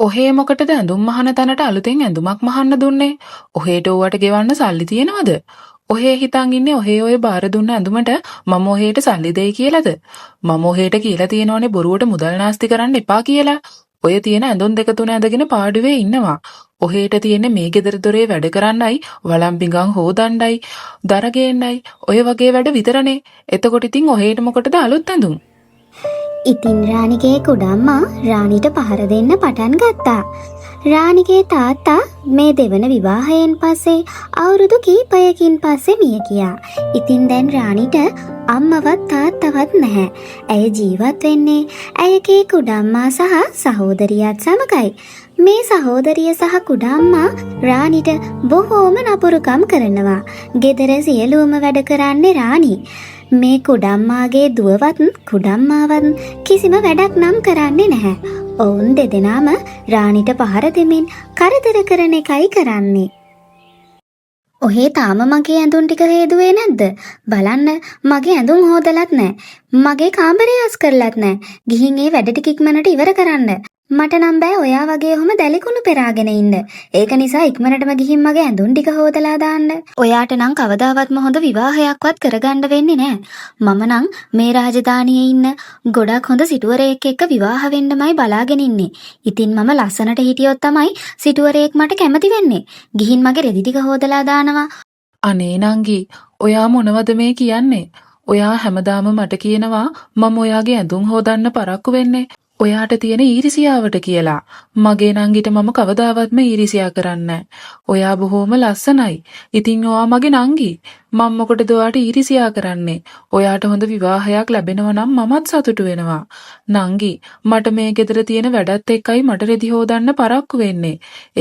ඔහේ මොකටද ඇඳුම් මහන තැනට අලුතෙන් ඇඳුමක් මහන්න දුන්නේ? ඔහේට ඕවට ගෙවන්න සල්ලි තියෙනවද? ඔහේ හිතන් ඉන්නේ ඔහේ ඔය බාර දුන්න ඇඳුමට මම ඔහේට සල්ලි දෙයි කියලාද? මම ඔහේට කියලා තියෙනවනේ බොරුවට මුදල් නාස්ති කරන්න එපා කියලා. ඔය තියෙන ඇඳුම් දෙක තුන ඇඳගෙන පාඩුවේ ඉන්නවා. ඔහේට තියෙන්නේ මේ ගෙදර දොරේ වැඩ කරන්නයි, වළම් පිඟන් හොදන්නයි, දර ගේන්නයි, ඔය වගේ වැඩ විතරනේ. එතකොට ඉතින් ඔහේට මොකටද අලුත් ඇඳුම්? ඉතින් රාණිගේ කුඩම්මා රාණිට පහර දෙන්න පටන් ගත්තා. රාණිගේ තාත්තා මේ දෙවන විවාහයෙන් පස්සේ අවුරුදු කීපයකින් පස්සේ මිය ගියා. ඉතින් දැන් රාණිට අම්මවත් තාත්තවත් නැහැ. ඇය ජීවත් වෙන්නේ ඇයගේ කුඩම්මා සහ සහෝදරියත් සමගයි. මේ සහෝදරිය සහ කුඩම්මා රාණිට බොහෝම නපුරුකම් කරනවා. ගෙදර සියලුම වැඩ කරන්නේ රාණි. මේ කුඩම්මාගේ දුවවත් කුඩම්මාවත් කිසිම වැඩක් නම් කරන්නේ නැහැ. ඔවුන් දෙදෙනාම රාණිට පහර දෙමින් කරදර කරන එකයි කරන්නේ. ඔහේ තාම මගේ ඇඳුම් ටික හේදුවේ නැද්ද? බලන්න මගේ ඇඳුම් හොදලත් නැහැ. මගේ කාමරය අස් කරලත් නැහැ. ගිහින් ඒ වැඩ ටික ඉක්මනට ඉවර කරන්න. මට නම් බෑ ඔයා වගේ ඔහොම දැලිකුණු පෙරාගෙන ඉන්න. ඒක නිසා ඉක්මනටම ගිහින් මගේ ඇඳුම් ටික හොදලා දාන්න. ඔයාට නම් කවදාවත්ම හොඳ විවාහයක්වත් කරගන්න වෙන්නේ නැහැ. මම නම් මේ රාජධානියේ ඉන්න ගොඩක් හොඳ සිටුවරයෙක් එක්ක විවාහ වෙන්නමයි බලාගෙන ඉන්නේ. ඉතින් මම ලස්සනට හිටියොත් තමයි සිටුවරයෙක් මට කැමති වෙන්නේ. ගිහින් මගේ රෙදි ටික හොදලා දානවා. අනේ නංගි, ඔයා මොනවද මේ කියන්නේ? ඔයා හැමදාම මට කියනවා මම ඔයාගේ ඇඳුම් හොදන්න පරක්කු වෙන්නේ ඔයාට තියෙන ඊරිසියාවට කියලා. මගේ නංගිට මම කවදාවත්ම ඊරිසියා කරන්නේ ඔයා බොහොම ලස්සනයි. ඉතින් ඔයා මගේ නංගි. මම මොකටද ඔයාට ඊරිසියා කරන්නේ? ඔයාට හොඳ විවාහයක් ලැබෙනවා නම් මමත් සතුටු වෙනවා. නංගි, මට මේ ගෙදර තියෙන වැඩත් එක්කයි මට රෙදි හොදන්න පරක්කු වෙන්නේ.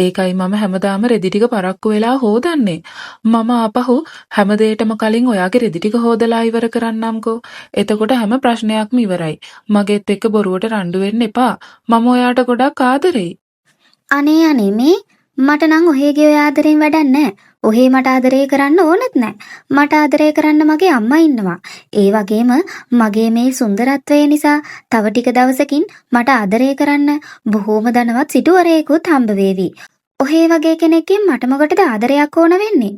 ඒකයි මම හැමදාම රෙදි ටික පරක්කු වෙලා හොදන්නේ. මම ආපහු හැමදේටම කලින් ඔයාගේ රෙදි ටික හොදලා ඉවර කරන්නම්කෝ. එතකොට හැම ප්‍රශ්නයක්ම ඉවරයි. මගෙත් එක්ක බොරුවට රණ්ඩු වෙන්න එපා. මම ඔයාට ගොඩක් ආදරෙයි. අනේ මේ මට නම් ඔහේගේ ඔය ආදරෙන් වැඩක් නැහැ. ඔහේ මට ආදරය කරන්න ඕනෙත් නැහැ. මට ආදරය කරන්න මගේ අම්මා ඉන්නවා. ඒ වගේම මගේ මේ සුන්දරත්වය නිසා තව ටික දවසකින් මට ආදරය කරන්න බොහෝම ධනවත් සිටුවරයෙකුත් හම්බ වේවි. ඔහේ වගේ කෙනෙක්ගෙන් මට මොකටද ආදරයක් ඕන වෙන්නේ?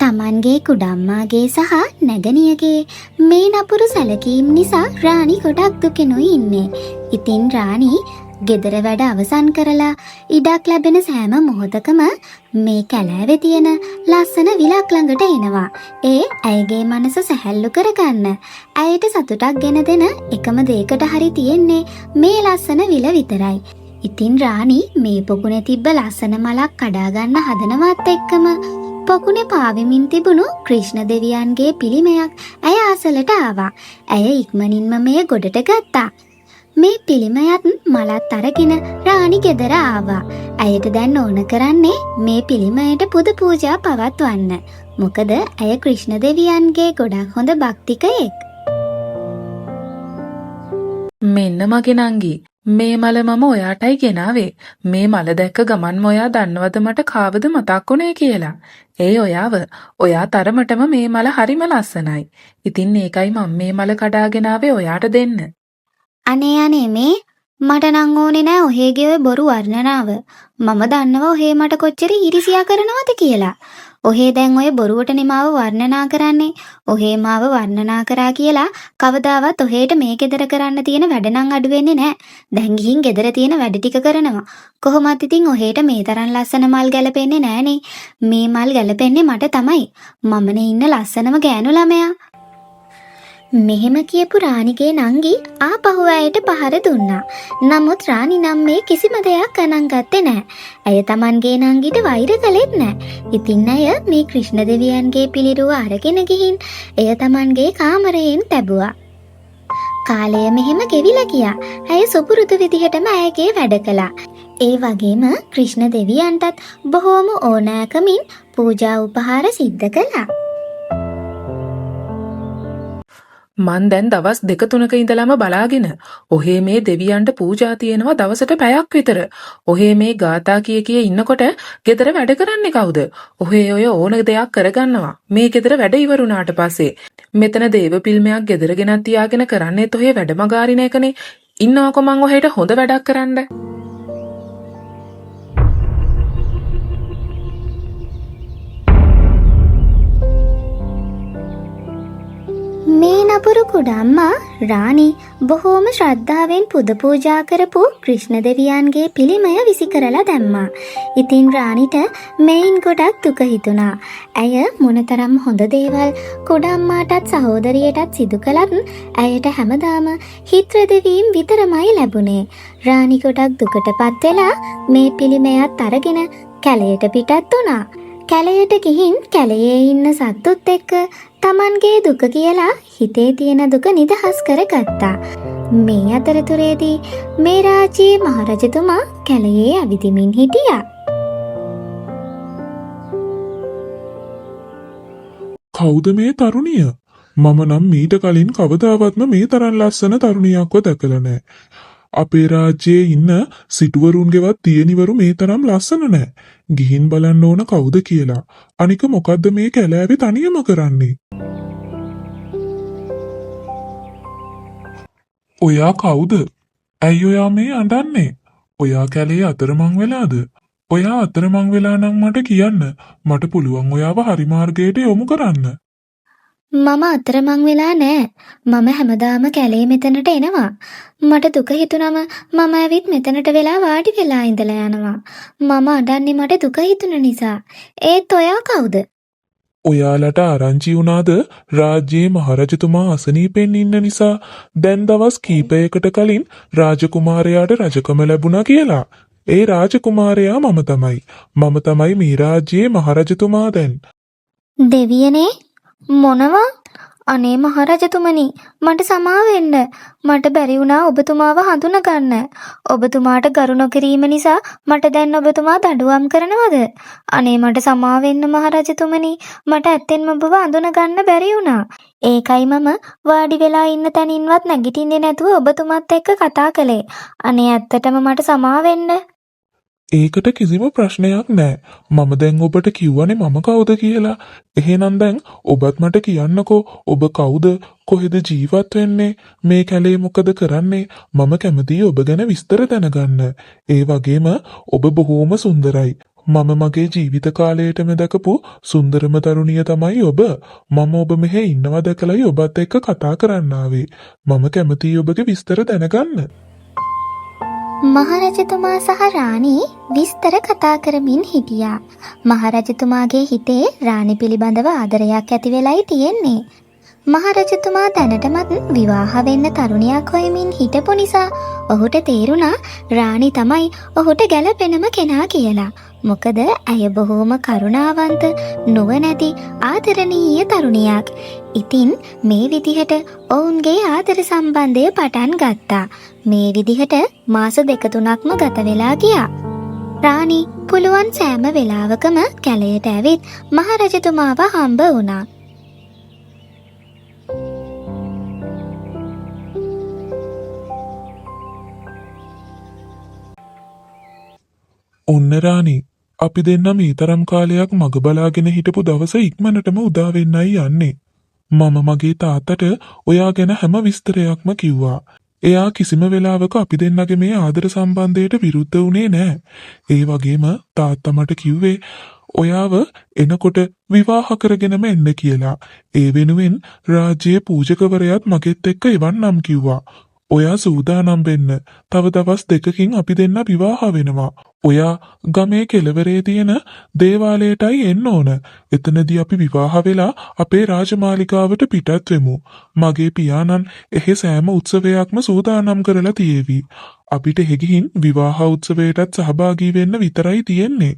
තමන්ගේ කුඩම්මාගේ සහ නැගණියගේ මේ නපුරු සැලකීම් නිසා රාණි ගොඩක් දුකෙනුයි ඉන්නේ. ඉතින් රාණි ගෙදර වැඩ අවසන් කරලා ඉඩක් ලැබෙන සෑම මොහොතකම මේ කැලෑවේ තියෙන ලස්සන විලක් ළඟට එනවා. ඒ ඇයගේ මනස සැහැල්ලු කරගන්න. ඇයට සතුටක් ගෙන දෙන එකම දෙයකට හරි තියෙන්නේ මේ ලස්සන විල විතරයි. ඉතින් රාණි මේ පොකුණේ තිබ්බ ලස්සන මලක් කඩා ගන්න හදනවත් එක්කම පොකුණේ පාවෙමින් තිබුණු ක්‍රිෂ්ණ දෙවියන්ගේ පිළිමයක් ඇය අසලට ආවා. ඇය ඉක්මනින්ම මේ ගොඩට ගත්තා. මේ පිළිමයත් මලත් අරගෙන රාණි ගෙදර ආවා. ඇයට දැන් ඕන කරන්නේ මේ පිළිමයට පුද පූජා පවත්වන්න. මොකද ඇය ක්‍රිෂ්ණ දෙවියන්ගේ ගොඩක් හොඳ භක්තිකයෙක්. මෙන්න මගේ නංගි. මේ මල මම ඔයාටයි ගෙනාවේ. මේ මල දැක්ක ගමන්ම ඔයා දන්නවද මට කාවද මතක් වුණේ කියලා? ඒ ඔයාව. ඔයා තරමටම මේ මල හරිම ලස්සනයි. ඉතින් ඒකයි මම මේ මල කඩාගෙන ආවේ ඔයාට දෙන්න. අනේ මේ මට නම් ඕනේ නෑ ඔහේගේ ඔය බොරු වර්ණනාව. මම දන්නවා ඔහේ මට කොච්චර ඊරිසියා කරනවද කියලා. ඔහේ දැන් ඔය බොරුවටනේ මාව වර්ණනා කරන්නේ. ඔහේ මාව වර්ණනා කරා කියලා කවදාවත් ඔහේට මේ ගෙදර කරන්න තියෙන වැඩ නම් අඩු වෙන්නේ නෑ. දැන් ගිහින් ගෙදර තියෙන වැඩ ටික කරනවා. කොහොමත් ඉතින් ඔහේට මේ තරම් ලස්සන මල් ගැලපෙන්නේ නෑනේ. මේ මල් ගැලපෙන්නේ මට තමයි. මමනේ ඉන්න ලස්සනම ගෑනු ළමයා. මෙහෙම කියපු රාණිගේ නංගි ආපහු ඇයට පහර දුන්නා. නමුත් රාණි නම් මේ කිසිම දෙයක් ගණන් ගත්තේ නැහැ. ඇය Tamanගේ නංගිට වෛර කළෙත් නැහැ. ඉතින් ඇය මේ ක්‍රිෂ්ණ දෙවියන්ගේ පිළිරුව අරගෙන ගිහින් එය Tamanගේ කාමරයෙන් තැබුවා. කාලය මෙහෙම ගෙවිලා ගියා. ඇය සුපුරුදු විදිහටම ඇයගේ වැඩ කළා. ඒ වගේම ක්‍රිෂ්ණ දෙවියන්ටත් බොහෝම ඕනෑකමින් පූජා උපහාර සිද්ධ කළා. මන් දැන් දවස් 2-3ක ඉඳලම බලාගෙන ඔහේ මේ දෙවියන්ට පූජා තියෙනවා දවසට පැයක් විතර. ඔහේ මේ ගාථා කිය ඉන්නකොට ගෙදර වැඩ කරන්නේ කවුද? ඔහේ ඔය ඕන දෙයක් කරගන්නවා. මේ ගෙදර වැඩ ඉවරුණාට පස්සේ මෙතන දේව පිල්මයක් ගෙදර ගෙනත් තියාගෙන කරන්නේත් ඔහේ වැඩමගාරින එකනේ. ඉන්නවකො මං ඔහෙට හොඳ වැඩක් කරන්න. අනතුරු කුඩම්මා රාණි බොහෝම ශ්‍රද්ධාවෙන් පුද පූජා කරපු ක්‍රිෂ්ණ දෙවියන්ගේ පිළිමය විසි කරලා දැම්මා. ඉතින් රාණිට මෙයින් ගොඩක් දුක හිතුණා. ඇය මොනතරම් හොඳ දේවල් කුඩම්මාටත් සහෝදරියටත් සිදු කළත් ඇයට හැමදාම හිත්‍රදවීම් විතරමයි ලැබුණේ. රාණි ගොඩක් දුකටපත් වෙලා මේ පිළිමයත් අරගෙන කැලයට පිටත් වුණා. කැලයට ගිහින් කැලයේ ඉන්න සත්තුත් එක්ක තමන්ගේ දුක කියලා හිතේ තියෙන දුක නිදහස් කරගත්තා. මේ අතරතුරේදී මේ රාජ්‍යයේ මහරජතුමා කැලයේ ඇවිදිමින් හිටියා. කවුද මේ තරුණිය? මම නම් මීට කලින් කවදාවත්ම මේ තරම් ලස්සන තරුණියක්ව දැකලා නැහැ. අපේ රාජ්‍යයේ ඉන්න සිටුවරුන්ගේවත් දියණිවරු මේ තරම් ලස්සන නැහැ. ගිහින් බලන්න ඕන කවුද කියලා. අනික මොකද්ද මේ කැලෑවේ තනියම කරන්නේ? ඔයා කවුද? ඇයි ඔයා මේ අඬන්නේ? ඔයා කැලේ අතරමං වෙලාද? ඔයා අතරමං වෙලා නම් මට කියන්න. මට පුළුවන් ඔයාව හරි මාර්ගයට යොමු කරන්න. මම අතරමං වෙලා නෑ. මම හැමදාම කැලේ මෙතනට එනවා. මට දුක හිතුනම මම ඇවිත් මෙතනට වෙලා වාඩි වෙලා ඉඳලා යනවා. මම අඬන්නේ මට දුක හිතුන නිසා. ඒත් ඔයා කවුද? ඔයාලට ආරංචි වුණාද රාජ්‍යයේ මහරජතුමා අසනීපෙන් ඉන්න නිසා දැන් දවස් කීපයකට කලින් රාජකුමාරයාට රජකම ලැබුණා කියලා? ඒ රාජකුමාරයා මම තමයි. මම තමයි මේ රාජ්‍යයේ මහරජතුමා දැන්. දෙවියනේ මොනවා? අනේ මහරජතුමනි මට සමා වෙන්න. මට බැරි වුණා ඔබතුමාව හඳුනගන්න. ඔබතුමාට ගරු නොකිරීම නිසා මට දැන් ඔබතුමා දඬුවම් කරනවද? අනේ මට සමා වෙන්න මහරජතුමනි. මට ඇත්තෙන්ම ඔබව අඳුනගන්න බැරි වුණා. ඒකයි මම වාඩි වෙලා ඉන්න තැනින්වත් නැගිටින්නේ නැතුව ඔබතුමාත් එක්ක කතා කළේ. අනේ ඇත්තටම මට සමා වෙන්න. ඒකට කිසිම ප්‍රශ්නයක් නෑ. මම දැන් ඔබට කිව්වනේ මම කවුද කියලා. එහෙනම් දැන් ඔබත් මට කියන්නකෝ ඔබ කවුද? කොහෙද ජීවත් වෙන්නේ? මේ කැලේ මොකද කරන්නේ? මම කැමතියි ඔබ ගැන විස්තර දැනගන්න. ඒ වගේම ඔබ බොහෝම සුන්දරයි. මම මගේ ජීවිත කාලයටම දැකපු සුන්දරම තරුණිය තමයි ඔබ. මම ඔබ මෙහෙ ඉන්නවා දැකලායි ඔබත් එක්ක කතා කරන්න ආවේ. මම කැමතියි ඔබගේ විස්තර දැනගන්න. මහරජතුමා සහ රාණි විස්තර කතා කරමින් හිටියා. මහරජතුමාගේ හිතේ රාණි පිළිබඳව ආදරයක් ඇති වෙලයි තියෙන්නේ. මහරජතුමා දැනටමත් විවාහ වෙන්න තරුණියක් හොයමින් හිටපු නිසා ඔහුට තේරුණා රාණි තමයි ඔහුට ගැළපෙනම කෙනා කියලා. මොකද ඇය බොහෝම කරුණාවන්ත, නුවණැති, ආදරණීය තරුණියක්. ඉතින් මේ විදිහට ඔවුන්ගේ ආදර සම්බන්ධය පටන් ගත්තා. මේ විදිහට මාස 2-3ක්ම ගත වෙලා ගියා. රාණි පුළුවන් සෑම වෙලාවකම කැලයට ඇවිත් මහරජතුමාව හම්බ වුණා. ඔන්න රාණි, අපි දෙන්නා මේ තරම් කාලයක් මග බලාගෙන හිටපු දවස ඉක්මනටම උදා වෙන්නයි යන්නේ. මම මගේ තාත්තට ඔයා ගැන හැම විස්තරයක්ම කිව්වා. එයා කිසිම වෙලාවක අපි දෙන්නගේ මේ ආදර සම්බන්ධයට විරුද්ධ වුණේ නැහැ. ඒ වගේම තාත්තා මට කිව්වේ ඔයාව එනකොට විවාහ කරගෙනම එන්න කියලා. ඒ වෙනුවෙන් රාජ්‍යයේ පූජකවරයාත් මගෙත් එක්ක එවන්නම් කිව්වා. ඔයා සූදානම් වෙන්න. තව දවස් 2කින් අපි දෙන්න විවාහ වෙනවා. ඔයා ගමේ කෙළවරේ තියෙන දේවාලයටයි එන්න ඕන. එතනදී අපි විවාහ වෙලා අපේ රාජමාලිගාවට පිටත් වෙමු. මගේ පියාණන් එහි සෑම උත්සවයක්ම සූදානම් කරලා තියේවි. අපිට එහෙ ගිහින් විවාහ උත්සවයටත් සහභාගී වෙන්න විතරයි තියෙන්නේ.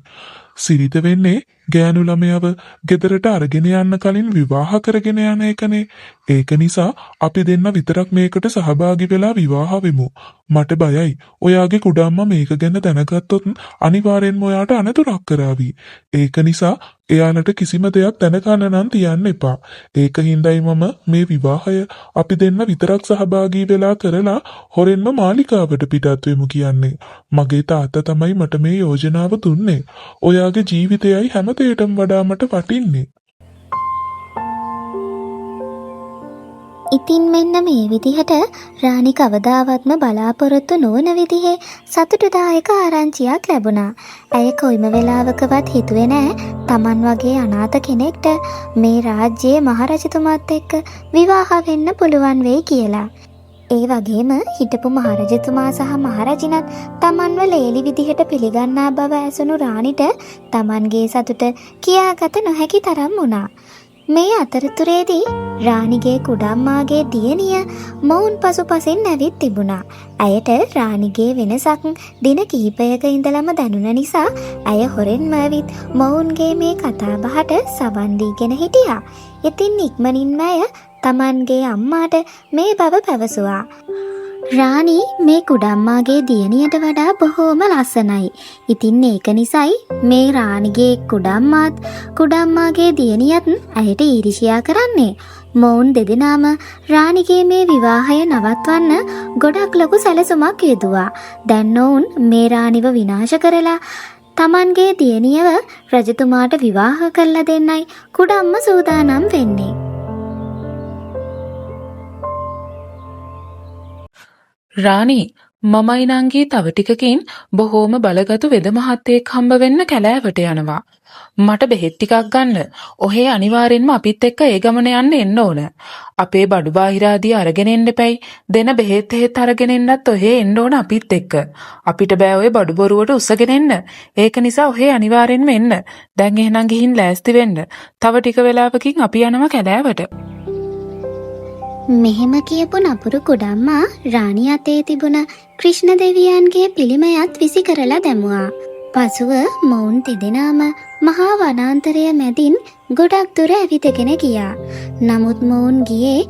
සිරිත වෙන්නේ ගෑනු ළමයව ගෙදරට අරගෙන යන්න කලින් විවාහ කරගෙන යන එකනේ. ඒක නිසා අපි දෙන්න විතරක් මේකට සහභාගී වෙලා විවාහ වෙමු. මට බයයි. ඔයාගේ කුඩම්මා මේක ගැන දැනගත්තොත් අනිවාර්යෙන්ම ඔයාට අනතුරක් කරાવી. ඒක නිසා එයාලට කිසිම දෙයක් දැනගන්න නම් තියන්න එපා. ඒක හින්දායි මම මේ විවාහය අපි දෙන්න විතරක් සහභාගී වෙලා කරලා හොරෙන්ම මාලිගාවට පිටත් වෙමු කියන්නේ. මගේ තාත්තා තමයි මට මේ යෝජනාව දුන්නේ. ඔයාගේ ජීවිතයයි හැමතේටම වඩා මට වටින්නේ. ඉතින් මෙන්න මේ විදිහට රාණි කවදාවත්ම බලාපොරොත්තු නොවන විදිහේ සතුටුදායක ආරංචියක් ලැබුණා. ඇය කොයිම වෙලාවකවත් හිතුවේ නෑ Taman වගේ අනාථ කෙනෙක්ට මේ රාජ්‍යයේ මහරජතුමාත් එක්ක විවාහ වෙන්න පුළුවන් වෙයි කියලා. ඒ වගේම හිටපු මහරජතුමා සහ මහරජිනත් Tamanව ලේලි විදිහට පිළිගන්නා බව ඇසුණු රාණිට Tamanගේ සතුට කියාගත නොහැකි තරම් වුණා. මේ අතරතුරේදී රාණිගේ කුඩම්මාගේ දියණිය මොවුන් පසුපසින් ඇවිත් තිබුණා. ඇයට රාණිගේ වෙනසක් දින කිහිපයක ඉඳලම දැනුන නිසා ඇය හොරෙන්ම ඇවිත් මොවුන්ගේ මේ කතාබහට සවන් දීගෙන හිටියා. ඉතින් ඉක්මනින්ම ඇය Tamanගේ අම්මාට මේ බව පැවසුවා. රාණි මේ කුඩම්මාගේ දියණියට වඩා බොහෝම ලස්සනයි. ඉතින් ඒක නිසයි මේ රාණිගේ කුඩම්මාත් කුඩම්මාගේ දියණියත් ඇයට ඊර්ෂ්‍යා කරන්නේ. මොවුන් දෙදෙනාම රාණිගේ මේ විවාහය නවත්වන්න ගොඩක් ලොකු සැලසුමක් යෙදුවා. දැන් ඔවුන් මේ රාණිව විනාශ කරලා Tamanගේ දියණියව රජතුමාට විවාහ කරලා දෙන්නයි කුඩම්ම සූදානම් වෙන්නේ. රාණි මමයි නංගී තව ටිකකින් බොහෝම බලගතු වෙද මහත්තයෙක් හම්බ වෙන්න කැලෑවට යනවා. මට බෙහෙත් ටිකක් ගන්න. ඔහේ අනිවාර්යෙන්ම අපිත් එක්ක ඒ ගමන යන්න එන්න ඕන. අපේ බඩු බාහිර ආදී අරගෙන එන්න එපැයි. දෙන බෙහෙත් හේත් අරගෙන එන්නත් ඔහේ එන්න ඕන අපිත් එක්ක. අපිට බෑ ඔය බඩු බොරුවට උස්සගෙන එන්න. ඒක නිසා ඔහේ අනිවාර්යෙන්ම එන්න. දැන් එහෙනම් ගිහින් ලෑස්ති වෙන්න. තව ටික වෙලාවකින් අපි යනවා කැලෑවට. මෙහෙම කියපු නපුරු කුඩම්මා රාණි අතේ තිබුණ ක්‍රිෂ්ණ දෙවියන්ගේ පිළිමයත් විසි කරලා දැමුවා. පසුව මොවුන් තිදෙනාම මහා වනාන්තරය මැදින් ගොඩක් දුර ඇවිදගෙන ගියා. නමුත් මොවුන් ගියේ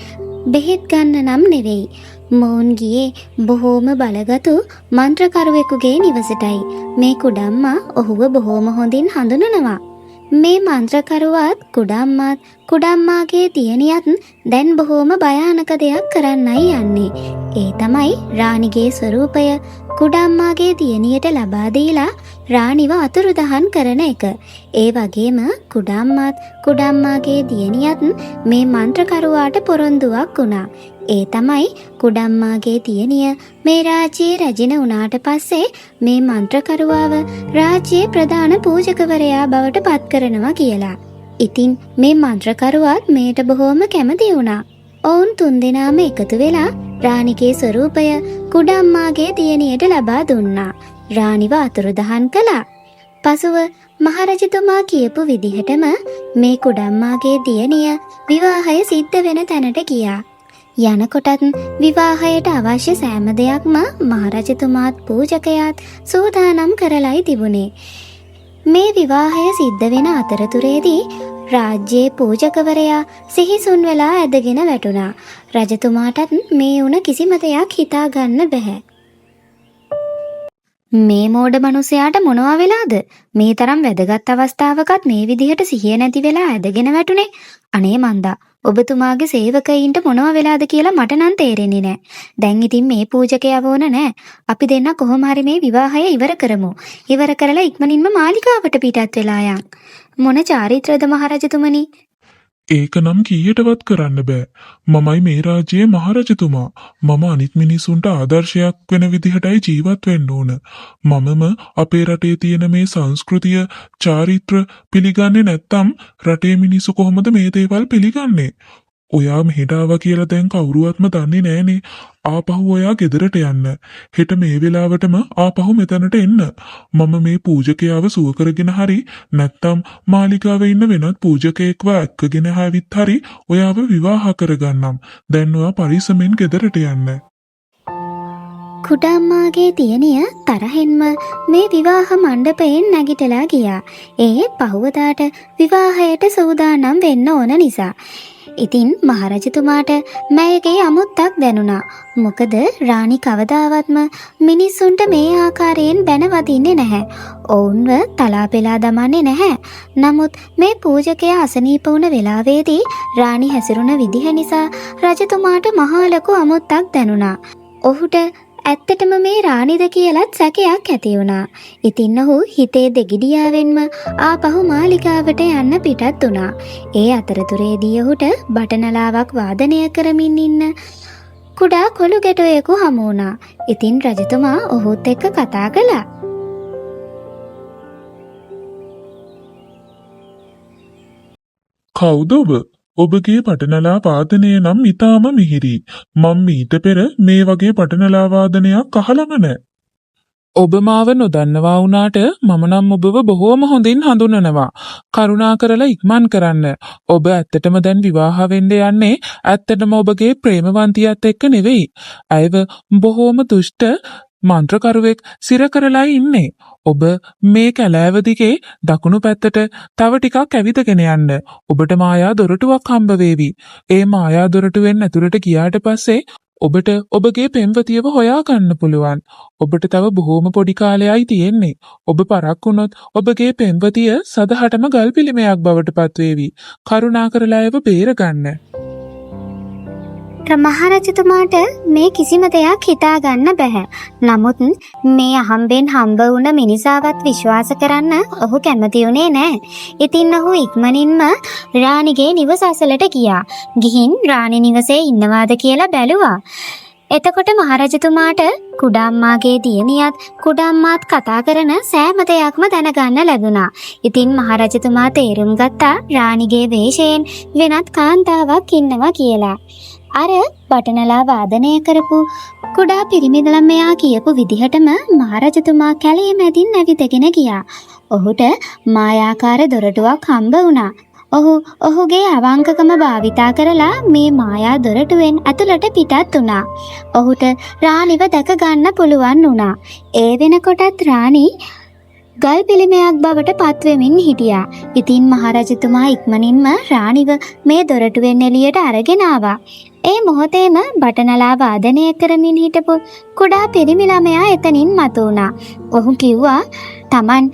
බෙහෙත් ගන්න නම් නෙවෙයි. මොවුන් ගියේ බොහෝම බලගතු මන්ත්‍රකරුවෙකුගේ නිවසටයි. මේ කුඩම්මා ඔහුව බොහෝම හොඳින් හඳුනනවා. මේ මන්ත්‍රකරුවාත් කුඩම්මාත් කුඩම්මාගේ දියණියත් දැන් බොහෝම භයානක දෙයක් කරන්නයි යන්නේ. ඒ තමයි රාණිගේ ස්වරූපය කුඩම්මාගේ දියණියට ලබා දීලා රාණිව අතුරුදහන් කරන එක. ඒ වගේම කුඩම්මාත් කුඩම්මාගේ දියණියත් මේ මන්ත්‍රකරුවාට පොරොන්දුවක් වුණා. ඒ තමයි කුඩම්මාගේ දියණිය මේ රාජ්‍යයේ රැජින වුණාට පස්සේ මේ මන්ත්‍රකරුවාව රාජ්‍යයේ ප්‍රධාන පූජකවරයා බවට පත් කරනවා කියලා. ඉතින් මේ මන්ත්‍රකරුවාත් මේට බොහෝම කැමති වුණා. ඔවුන් තුන්දෙනාම එකතු වෙලා රාණිගේ ස්වරූපය කුඩම්මාගේ දියණියට ලබා දුන්නා. රාණිව අතුරුදහන් කළා. පසුව මහරජතුමා කියපු විදිහටම මේ කුඩම්මාගේ දියණිය විවාහය සිද්ධ වෙන තැනට ගියා. යනකොටත් විවාහයට අවශ්‍ය සෑම දෙයක්ම මහරජතුමාත් පූජකයාත් සූදානම් කරලයි තිබුණේ. මේ විවාහය සිද්ධ වෙන අතරතුරේදී රාජ්‍යයේ පූජකවරයා සිහිසුන් වෙලා ඇදගෙන වැටුණා. රජතුමාටත් මේ වුණ කිසිම දෙයක් හිතා ගන්න බැහැ. මේ මෝඩ මිනිසයාට මොනවා වෙලාද? මේ තරම් වැදගත් අවස්ථාවකත් මේ විදිහට සිහිය නැති වෙලා ඇදගෙන වැටුනේ. අනේ මන්දා, ඔබතුමාගේ සේවකයින්ට මොනවා වෙලාද කියලා මට නම් තේරෙන්නේ නැහැ. දැන් ඉතින් මේ පූජකයා වොන නැහැ. අපි දෙන්න කොහොම හරි මේ විවාහය ඉවර කරමු. ඉවර කරලා ඉක්මනින්ම මාලිගාවට පිටත් වෙලා යන්. මොන චාරිත්‍රද මහරජතුමනි? ඒක නම් කීයටවත් කරන්න බෑ. මමයි මේ රාජ්‍යයේ මහරජතුමා. මම අනිත් මිනිසුන්ට ආදර්ශයක් වෙන විදිහටයි ජීවත් වෙන්න ඕන. මමම අපේ රටේ තියෙන මේ සංස්කෘතිය, චාරිත්‍ර පිළිගන්නේ නැත්තම් රටේ මිනිස්සු කොහොමද මේ දේවල් පිළිගන්නේ? ඔයා මෙහෙට ආවා කියලා දැන් කවුරුවත්ම දන්නේ නෑනේ. ආපහු ඔයා ගෙදරට යන්න. හෙට මේ වෙලාවටම ආපහු මෙතනට එන්න. මම මේ පූජකයාව සුව කරගෙන හරි නැත්තම් මාලිගාවේ ඉන්න වෙනත් පූජකයෙක්ව එක්කගෙන ආවිත් හරි ඔයාව විවාහ කරගන්නම්. දැන් ඔයා පරිස්සමෙන් ගෙදරට යන්න. කුඩම්මාගේ දියණිය තරහෙන්ම මේ විවාහ මණ්ඩපයෙන් නැගිටලා ගියා. ඒ පහුවදාට විවාහයට සූදානම් වෙන්න ඕන නිසා. ඉතින් මහරජතුමාට මෑයගේ අමුත්තක් දැනුණා. මොකද රාණි කවදාවත්ම මිනිස්සුන්ට මේ ආකාරයෙන් බැන වදින්නේ නැහැ. ඔවුන්ව තලා පෙලා දමන්නේ නැහැ. නමුත් මේ පූජකයා අසනීප වුණ වෙලාවේදී රාණි හැසිරුණ විදිහ නිසා රජතුමාට මහා ලොකු අමුත්තක් දැනුණා. ඔහුට ඇත්තටම මේ රාණිද කියලත් සැකයක් ඇති වුණා. ඉතින් ඔහු හිතේ දෙගිඩියාවෙන්ම ආපහු මාලිගාවට යන්න පිටත් වුණා. ඒ අතරතුරේදී ඔහුට බටනලාවක් වාදනය කරමින් ඉන්න කුඩා කොළු ගැටොයෙකු හමු වුණා. ඉතින් රජතුමා ඔහුත් එක්ක කතා කළා. කවුද ඔබ? ඔබගේ පටනලා වාදනය නම් ඉතාම මිහිරි. මම මීට පෙර මේ වගේ පටනලා වාදනයක් අහලම නෑ. ඔබ මාව නොදන්නවා වුණාට මම නම් ඔබව බොහෝම හොඳින් හඳුනනවා. කරුණාකරලා ඉක්මන් කරන්න. ඔබ ඇත්තටම දැන් විවාහ වෙන්න යන්නේ ඇත්තටම ඔබගේ ප්‍රේමවන්තියත් එක්ක නෙවෙයි. අයව බොහෝම දුෂ්ට මන්ත්‍රකරුවෙක් සිර කරලා ඉන්නේ. ඔබ මේ කැලෑව දිගේ දකුණු පැත්තට තව ටිකක් ඇවිදගෙන යන්න. ඔබට මායා දොරටුවක් හම්බ වේවි. ඒ මායා දොරටුවෙන් ඇතුළට ගියාට පස්සේ ඔබට ඔබගේ පෙම්වතියව හොයාගන්න පුළුවන්. ඔබට තව බොහෝම පොඩි කාලයයි තියෙන්නේ. ඔබ පරක් වුණොත් ඔබගේ පෙම්වතිය සදහටම ගල් පිළිමයක් බවට පත්වේවි. කරුණාකරලා ඒව බේරගන්න. මහරජතුමාට මේ කිසිම දෙයක් හිතා ගන්න බැහැ. නමුත් මේ අහම්බෙන් හම්බ වුණ මිනිසාවත් විශ්වාස කරන්න ඔහු කැමති වුණේ නෑ. ඉතින් ඔහු ඉක්මනින්ම රාණිගේ නිවස අසලට ගියා. ගිහින් රාණි නිවසේ ඉන්නවාද කියලා බැලුවා. එතකොට මහරජතුමාට කුඩම්මාගේ දියණියත් කුඩම්මාත් කතා කරන සෑම දෙයක්ම දැනගන්න ලැබුණා. ඉතින් මහරජතුමා තේරුම් ගත්තා රාණිගේ වේශයෙන් වෙනත් කාන්තාවක් ඉන්නවා කියලා. අර බටනලා වාදනය කරපු කුඩා පිරිමි ළමයා කියපු විදිහටම මහරජතුමා කැලේ මැදින් ඇවිදගෙන ගියා. ඔහුට මායාකාර දොරටුවක් හම්බ වුණා. ඔහුගේ අවංකකම භාවිතා කරලා මේ මායා දොරටුවෙන් ඇතුළට පිටත් වුණා. ඔහුට රාණිව දැක ගන්න පුළුවන් වුණා. ඒ වෙනකොටත් රාණි ගල් පිළිමයක් බවට පත්වෙමින් හිටියා. ඉතින් මහරජතුමා ඉක්මනින්ම රාණිව මේ දොරටුවෙන් එළියට අරගෙන ආවා. ඒ මොහොතේම බටනලා වාදනය කරමින් හිටපු කුඩා පිරිමි ළමයා එතනින් මතුවුණා. ඔහු කිව්වා තමන්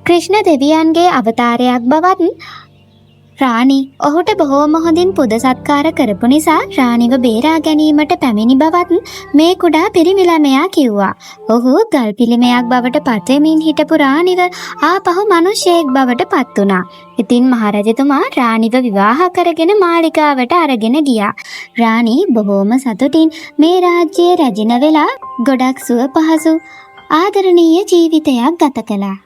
ක්‍රිෂ්ණ දෙවියන්ගේ අවතාරයක් බවත් රාණි ඔහුට බොහෝම හොඳින් පුද සත්කාර කරපු නිසා රාණිව බේරා ගැනීමට පැමිණි බවත් මේ කුඩා පිරිමි ළමයා කිව්වා. ඔහු ගල් පිළිමයක් බවට පත්වෙමින් හිටපු රාණිව ආපහු මිනිසෙක් බවට පත් වුණා. ඉතින් මහරජතුමා රාණිව විවාහ කරගෙන මාලිගාවට අරගෙන ගියා. රාණි බොහෝම සතුටින් මේ රාජ්‍යයේ රැජින වෙලා ගොඩක් සුව පහසු ආදරණීය ජීවිතයක් ගත කළා.